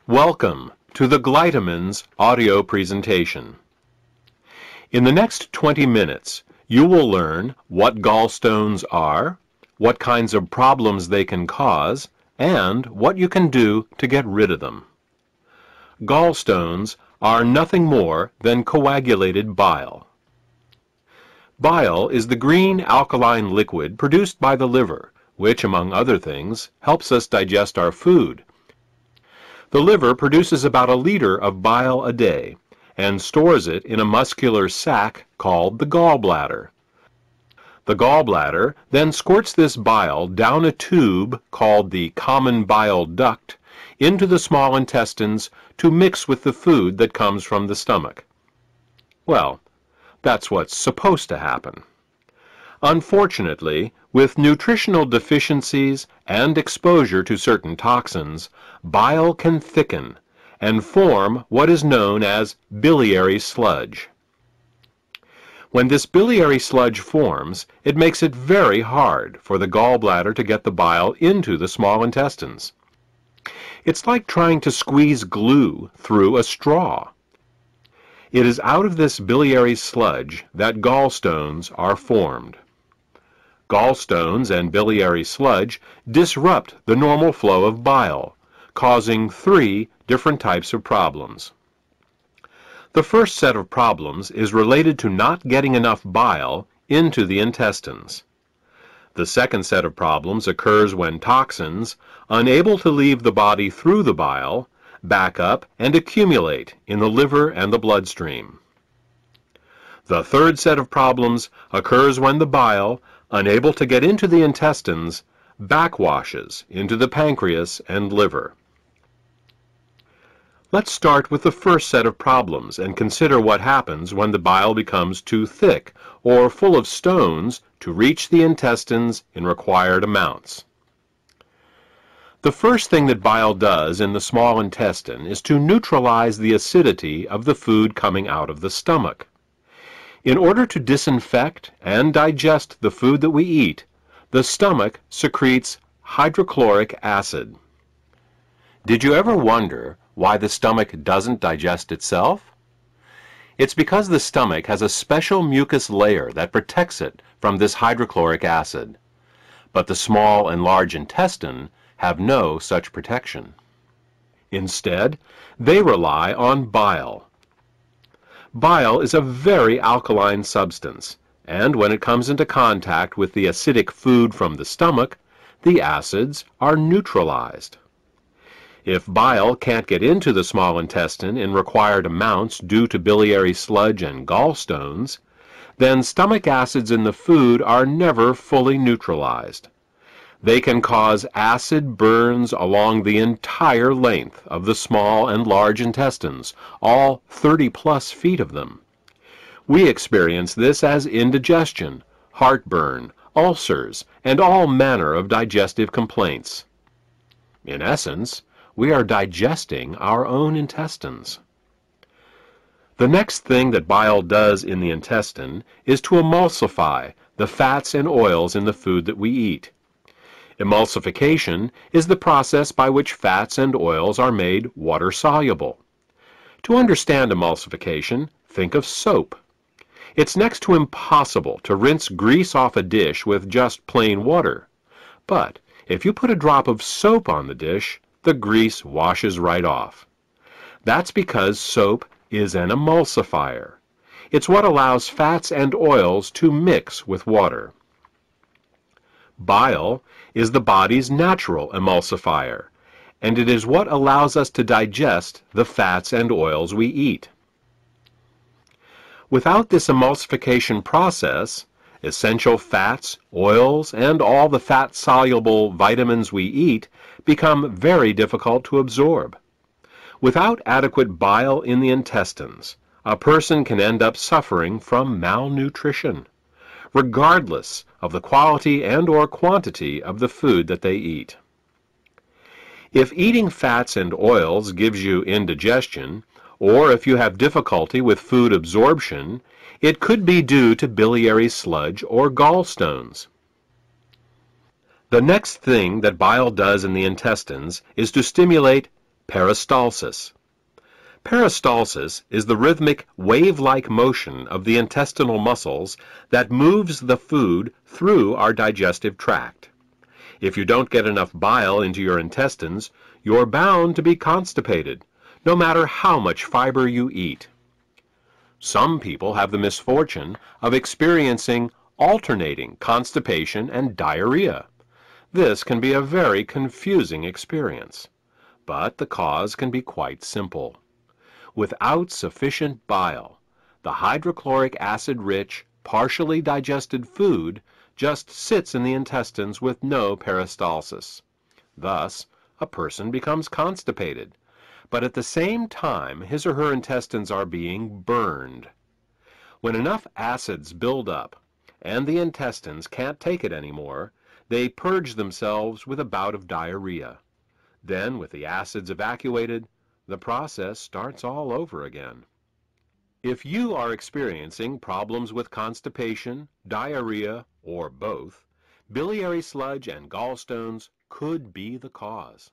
Welcome to the Glytamins audio presentation. In the next 20 minutes, you will learn what gallstones are, what kinds of problems they can cause, and what you can do to get rid of them. Gallstones are nothing more than coagulated bile. Bile is the green alkaline liquid produced by the liver, which, among other things, helps us digest our food. The liver produces about 1 liter of bile a day and stores it in a muscular sac called the gall bladder. The gall bladder then squirts this bile down a tube called the common bile duct into the small intestines to mix with the food that comes from the stomach. Well, that's what's supposed to happen. Unfortunately, with nutritional deficiencies and exposure to certain toxins, bile can thicken and form what is known as biliary sludge. When this biliary sludge forms, it makes it very hard for the gallbladder to get the bile into the small intestines. It's like trying to squeeze glue through a straw. It is out of this biliary sludge that gallstones are formed. Gallstones and biliary sludge disrupt the normal flow of bile, causing 3 different types of problems. The first set of problems is related to not getting enough bile into the intestines. The second set of problems occurs when toxins, unable to leave the body through the bile, back up and accumulate in the liver and the bloodstream. The third set of problems occurs when the bile, unable to get into the intestines, backwashes into the pancreas and liver. Let's start with the first set of problems and consider what happens when the bile becomes too thick or full of stones to reach the intestines in required amounts. The first thing that bile does in the small intestine is to neutralize the acidity of the food coming out of the stomach. In order to disinfect and digest the food that we eat, the stomach secretes hydrochloric acid. Did you ever wonder why the stomach doesn't digest itself? It's because the stomach has a special mucus layer that protects it from this hydrochloric acid. But the small and large intestine have no such protection. Instead, they rely on bile. Bile is a very alkaline substance, and when it comes into contact with the acidic food from the stomach, the acids are neutralized. If bile can't get into the small intestine in required amounts due to biliary sludge and gallstones, then stomach acids in the food are never fully neutralized. They can cause acid burns along the entire length of the small and large intestines, all 30+ feet of them. We experience this as indigestion, heartburn, ulcers, and all manner of digestive complaints. In essence, we are digesting our own intestines. The next thing that bile does in the intestine is to emulsify the fats and oils in the food that we eat. Emulsification is the process by which fats and oils are made water-soluble. To understand emulsification, think of soap. It's next to impossible to rinse grease off a dish with just plain water. But if you put a drop of soap on the dish, the grease washes right off. That's because soap is an emulsifier. It's what allows fats and oils to mix with water. Bile is the body's natural emulsifier, and it is what allows us to digest the fats and oils we eat. Without this emulsification process, essential fats, oils, and all the fat-soluble vitamins we eat become very difficult to absorb. Without adequate bile in the intestines, a person can end up suffering from malnutrition, regardless of the quality and/or quantity of the food that they eat. If eating fats and oils gives you indigestion, or if you have difficulty with food absorption, it could be due to biliary sludge or gallstones. The next thing that bile does in the intestines is to stimulate Peristalsis. Peristalsis is the rhythmic, wave-like motion of the intestinal muscles that moves the food through our digestive tract. If you don't get enough bile into your intestines, you're bound to be constipated, no matter how much fiber you eat. Some people have the misfortune of experiencing alternating constipation and diarrhea. This can be a very confusing experience, but the cause can be quite simple. Without sufficient bile, the hydrochloric acid-rich, partially digested food just sits in the intestines with no peristalsis. Thus, a person becomes constipated, but at the same time his or her intestines are being burned. When enough acids build up and the intestines can't take it anymore, they purge themselves with a bout of diarrhea. Then, with the acids evacuated, the process starts all over again. If you are experiencing problems with constipation, diarrhea, or both, biliary sludge and gallstones could be the cause.